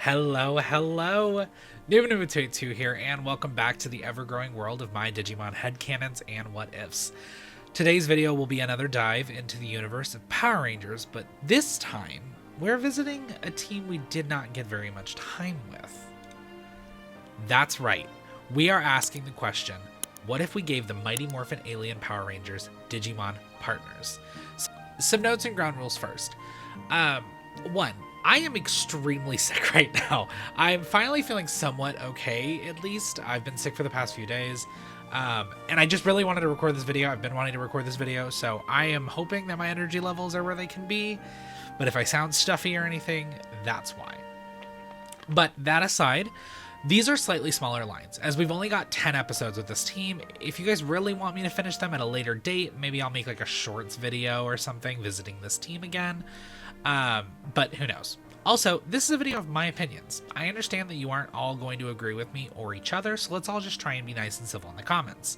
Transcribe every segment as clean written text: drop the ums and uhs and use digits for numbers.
Hello, Noob2 here, and welcome back to the ever-growing world of my Digimon headcanons and what-ifs. Today's video will be another dive into the universe of Power Rangers, but this time, we're visiting a team we did not get very much time with. That's right, we are asking the question, what if we gave the Mighty Morphin Alien Power Rangers Digimon partners? Some notes and ground rules first. One, I am extremely sick right now. I'm finally feeling somewhat okay, at least. I've been sick for the past few days, and I just really wanted to record this video. I've been wanting to record this video, so I am hoping that my energy levels are where they can be, but if I sound stuffy or anything, that's why. But that aside, these are slightly smaller lines, as we've only got 10 episodes with this team. If you guys really want me to finish them at a later date, maybe I'll make like a shorts video or something visiting this team again. But who knows? Also, this is a video of my opinions. I understand that you aren't all going to agree with me or each other, so let's all just try and be nice and civil in the comments.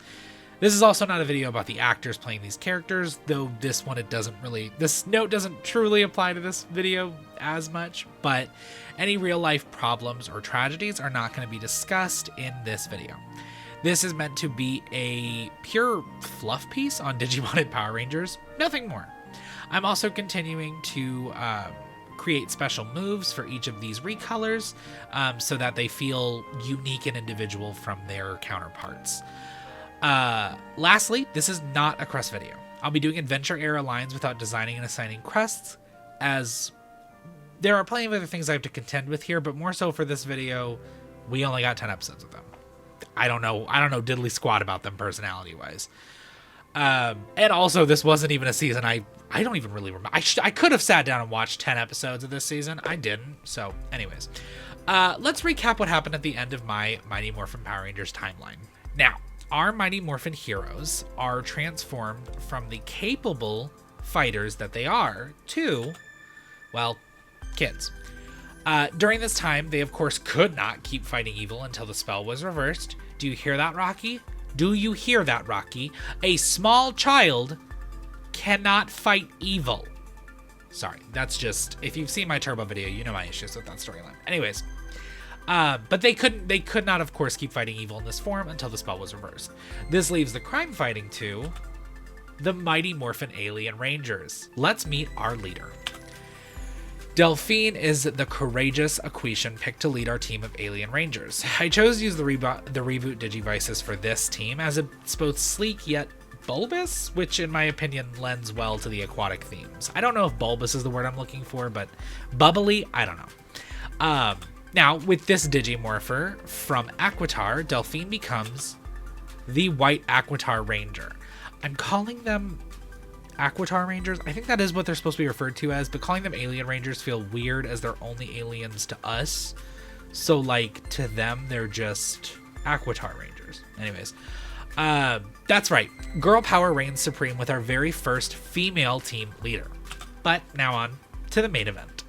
This is also not a video about the actors playing these characters, though this note doesn't truly apply to this video as much, but any real life problems or tragedies are not going to be discussed in this video. This is meant to be a pure fluff piece on Digimon and Power Rangers, nothing more. I'm also continuing to create special moves for each of these recolors so that they feel unique and individual from their counterparts. Lastly, this is not a crest video. I'll be doing adventure era lines without designing and assigning crests, as there are plenty of other things I have to contend with here, but more so for this video, we only got 10 episodes of them. I don't know diddly squat about them personality wise. And also, this wasn't even a season I don't even really remember. I could have sat down and watched 10 episodes of this season. I didn't. So anyways, let's recap what happened at the end of my Mighty Morphin Power Rangers timeline. Now, our Mighty Morphin heroes are transformed from the capable fighters that they are to, well, kids. During this time, they of course could not keep fighting evil until the spell was reversed. Do you hear that, Rocky? Do you hear that, Rocky? A small child cannot fight evil. Sorry, that's just, if you've seen my Turbo video, you know my issues with that storyline. Anyways, but they could not, of course, keep fighting evil in this form until the spell was reversed. This leaves the crime fighting to the Mighty Morphin Alien Rangers. Let's meet our leader. Delphine is the courageous Aquitar picked to lead our team of Alien Rangers. I chose to use the reboot Digivices for this team, as it's both sleek yet bulbous, which in my opinion lends well to the aquatic themes. I don't know if bulbous is the word I'm looking for, but bubbly, I don't know. Now, with this Digimorpher from Aquitar, Delphine becomes the White Aquitar Ranger. I'm calling them Aquitar Rangers. I think that is what they're supposed to be referred to as, but calling them Alien Rangers feel weird as they're only aliens to us. So, like, to them, they're just Aquitar Rangers. Anyways, that's right. Girl power reigns supreme with our very first female team leader. But now on to the main event.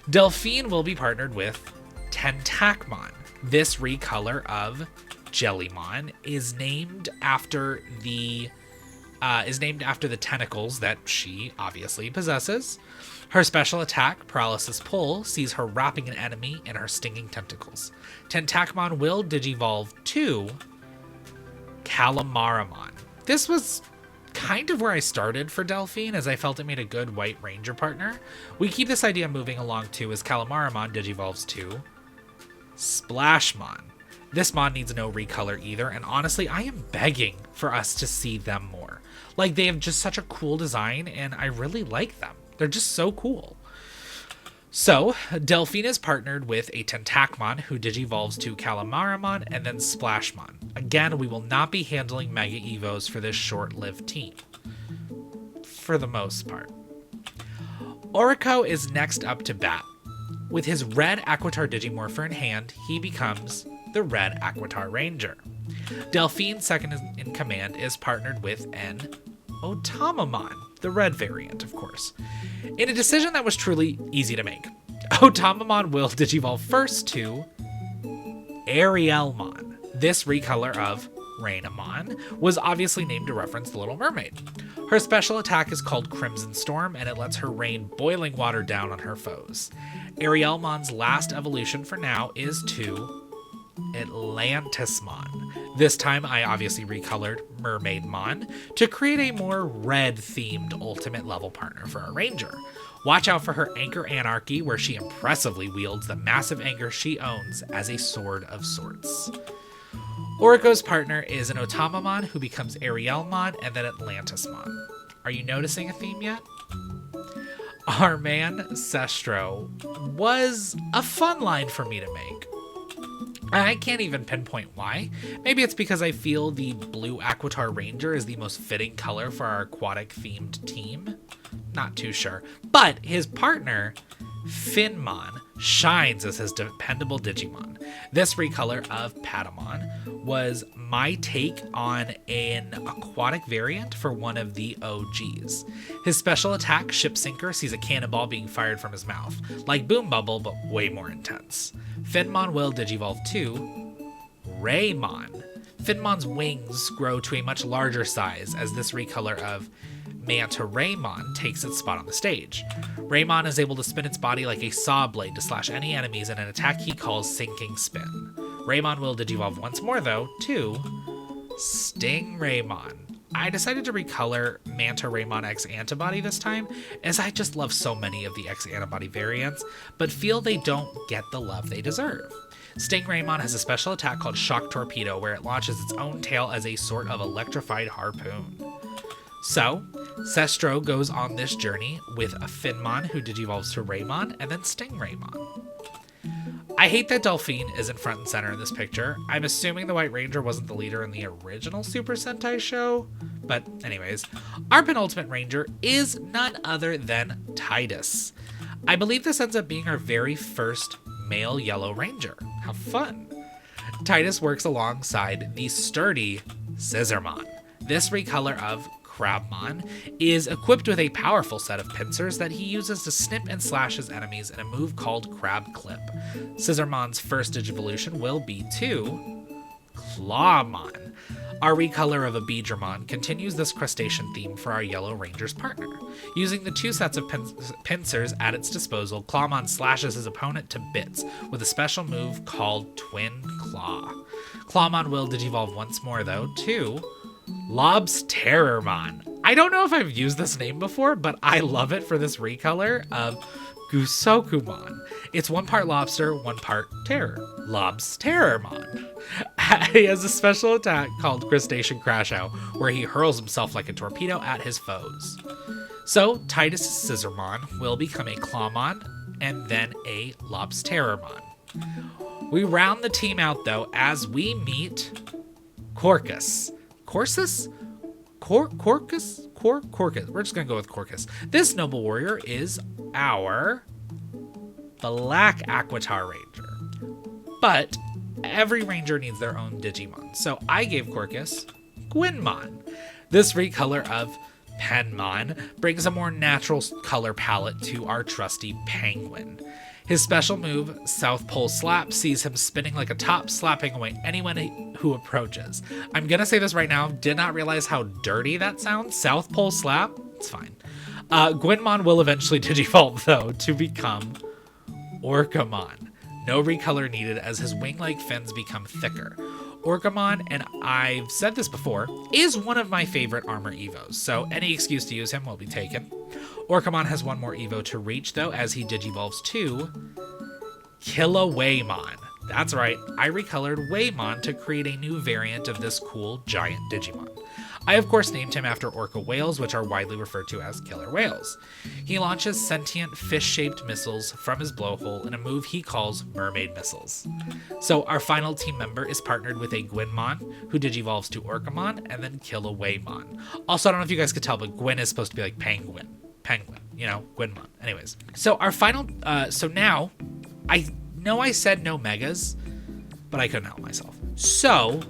Delphine will be partnered with Tentacmon. This recolor of Jellymon is named after the tentacles that she obviously possesses. Her special attack, Paralysis Pull, sees her wrapping an enemy in her stinging tentacles. Tentacmon will digivolve to Calamaramon. This was kind of where I started for Delphine, as I felt it made a good White Ranger partner. We keep this idea moving along too, as Calamaramon digivolves to Splashmon. This mon needs no recolor either, and honestly, I am begging for us to see them more. Like, they have just such a cool design, and I really like them. They're just so cool. So, Delphine is partnered with a Tentacmon who digivolves to Calamaramon and then Splashmon. Again, we will not be handling Mega Evos for this short-lived team. For the most part. Aurico is next up to bat. With his red Aquitar Digimorpher in hand, he becomes the Red Aquitar Ranger. Delphine, second in command, is partnered with an Otamamon, the red variant, of course. In a decision that was truly easy to make, Otamamon will digivolve first to Arielmon. This recolor of Rainamon was obviously named to reference the Little Mermaid. Her special attack is called Crimson Storm, and it lets her rain boiling water down on her foes. Arielmon's last evolution for now is to Atlantismon. This time I obviously recolored Mermaidmon to create a more red-themed ultimate level partner for our ranger. Watch out for her Anchor Anarchy, where she impressively wields the massive anchor she owns as a sword of sorts. Aurico's partner is an Otamamon who becomes Arielmon and then Atlantismon. Are you noticing a theme yet? Our man Cestro was a fun line for me to make. I can't even pinpoint why. Maybe it's because I feel the blue Aquitar Ranger is the most fitting color for our aquatic themed team. Not too sure. But his partner, Finmon, shines as his dependable Digimon. This recolor of Patamon was my take on an aquatic variant for one of the OGs. His special attack, Ship Sinker, sees a cannonball being fired from his mouth, like Boom Bubble, but way more intense. Finmon will Digivolve to Raymon. Finmon's wings grow to a much larger size as this recolor of Manta Raymon takes its spot on the stage. Raymon is able to spin its body like a saw blade to slash any enemies in an attack he calls Sinking Spin. Raymon will Digivolve once more, though, to Sting Raymon. I decided to recolor Manta Raymon X Antibody this time, as I just love so many of the X Antibody variants, but feel they don't get the love they deserve. Sting Raymon has a special attack called Shock Torpedo, where it launches its own tail as a sort of electrified harpoon. So, Cestro goes on this journey with a Finmon who digivolves to Raymon and then Sting Raymon. I hate that Delphine isn't front and center in this picture. I'm assuming the White Ranger wasn't the leader in the original Super Sentai show. But anyways, our penultimate ranger is none other than Tideus. I believe this ends up being our very first male Yellow Ranger. How fun. Tideus works alongside the sturdy Scissormon. This recolor of Crabmon is equipped with a powerful set of pincers that he uses to snip and slash his enemies in a move called Crab Clip. Scissormon's first Digivolution will be to Clawmon. Our recolor of a Beedramon continues this crustacean theme for our Yellow Ranger's partner. Using the two sets of pincers at its disposal, Clawmon slashes his opponent to bits with a special move called Twin Claw. Clawmon will Digivolve once more, though, to Lobsterermon. I don't know if I've used this name before, but I love it for this recolor of Gusokumon. It's one part lobster, one part terror. Lobsterermon. He has a special attack called Crustacean Crash Out, where he hurls himself like a torpedo at his foes. So, Tideus' Scissormon will become a Clawmon and then a Lobsterermon. We round the team out, though, as we meet Corcus. Corcus? Corcus? We're just gonna go with Corcus. This noble warrior is our Black Aquitar Ranger. But every ranger needs their own Digimon, so I gave Corcus Gwynmon. This recolor of Penmon brings a more natural color palette to our trusty Penguin. His special move, South Pole Slap, sees him spinning like a top, slapping away anyone who approaches. I'm gonna say this right now, did not realize how dirty that sounds. South Pole Slap, it's fine. Gwynmon will eventually digivolve, though, to become Orcamon. No recolor needed as his wing-like fins become thicker. Orcamon, and I've said this before, is one of my favorite armor evos, so any excuse to use him will be taken. Orcamon has one more evo to reach, though, as he digivolves to Killawaymon. That's right, I recolored Waymon to create a new variant of this cool giant Digimon. I of course named him after orca whales, which are widely referred to as killer whales. He launches sentient fish-shaped missiles from his blowhole in a move he calls mermaid missiles. So our final team member is partnered with a Gwynmon, who digivolves to Orcamon, and then Killawaymon. Also, I don't know if you guys could tell, but Gwyn is supposed to be like penguin, you know, Gwynmon. Anyways, so our final, so now, I know I said no megas, but I couldn't help myself. So,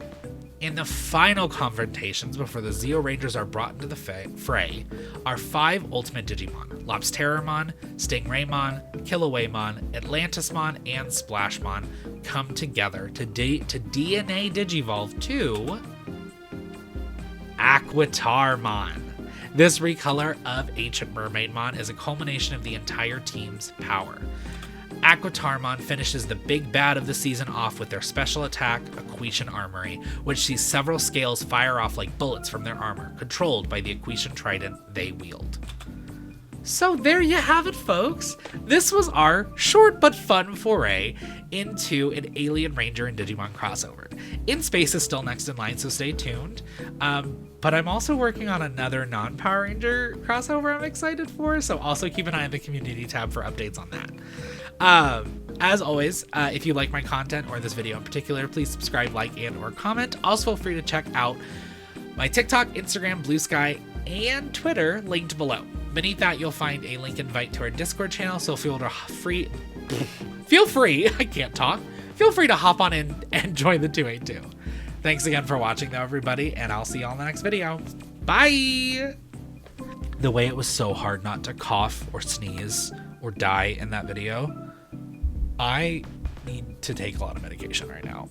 in the final confrontations before the Zeo Rangers are brought into the fray, our 5 ultimate Digimon, Lobsterermon, Stingraymon, Killawaymon, Atlantismon, and Splashmon, come together to DNA Digivolve to Aquitarmon. This recolor of Ancient Mermaidmon is a culmination of the entire team's power. Aquitarmon finishes the big bad of the season off with their special attack, Aquitar Armory, which sees several scales fire off like bullets from their armor, controlled by the Aquitar trident they wield. So there you have it, folks. This was our short but fun foray into an Alien Ranger and Digimon crossover. In Space is still next in line, so stay tuned. But I'm also working on another non-Power Ranger crossover I'm excited for, so also keep an eye on the community tab for updates on that. As always, if you like my content or this video in particular, please subscribe, like, and or comment. Also feel free to check out my TikTok, Instagram, Blue Sky, and Twitter linked below. Beneath that, you'll find a link invite to our Discord channel, so feel free, I can't talk. Feel free to hop on in and join the 282. Thanks again for watching though, everybody, and I'll see y'all in the next video. Bye! The way it was so hard not to cough or sneeze or die in that video, I need to take a lot of medication right now.